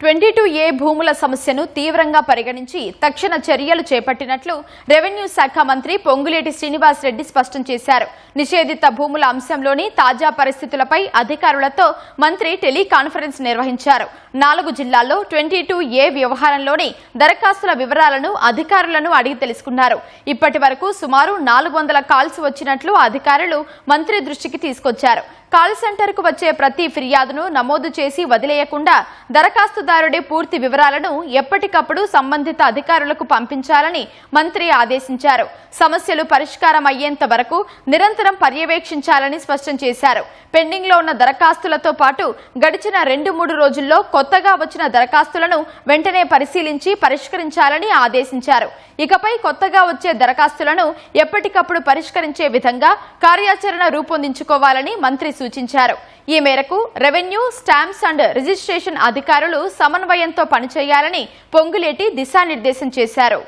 22A భూముల సమస్యను తీవ్రంగా పరిగణించి తక్షణ చర్యలు చేపట్టినట్లు రెవెన్యూ శాఖ మంత్రి పొంగులేటి శ్రీనివాస్ రెడ్డి స్పష్టం చేశారు. నిషేధిత భూముల అంశంలోని తాజా పరిస్థితులపై అధికారులతో మంత్రి టెలికాన్ఫరెన్స్ నిర్వహించారు. 4 జిల్లాల్లో 22A వ్యవహారంలోని దరఖాస్తుల వివరాలను అధికారులను అడిగి తెలుసుకున్నారు. ఇప్పటి వరకు సుమారు 400 కాల్స్ వచ్చినట్లు అధికారులు మంత్రి దృష్టికి తీసుకొచ్చారు. కాల్ సెంటర్కు వచ్చే ప్రతి ఫిర్యాదును నమోదు చేసి వదిలేయకుండా దరఖాస్తుదారుడి పూర్తి వివరాలను ఎప్పటికప్పుడు సంబంధిత అధికారులకు పంపించాలని మంత్రి ఆదేశించారు. సమస్యలు పరిష్కారం అయ్యేంత వరకు నిరంతరం పర్యవేక్షించాలని స్పష్టం చేశారు. పెండింగ్ లో ఉన్న దరఖాస్తులతో పాటు గడిచిన 2-3 రోజుల్లో కొత్తగా వచ్చిన దరఖాస్తులను వెంటనే పరిశీలించి పరిష్కరించాలని ఆదేశించారు. ఇకపై కొత్తగా వచ్చే దరఖాస్తులను ఎప్పటికప్పుడు పరిష్కరించే విధంగా కార్యాచరణ రూపొందించుకోవాలని మంత్రి సూచించారు. ఈ మేరకు రెవెన్యూ, స్టాంప్స్ అండ్ రిజిస్ట్రేషన్ అధికారులు సమన్వయంతో పనిచేయాలని పొంగులేటి దిశానిర్దేశం చేశారు.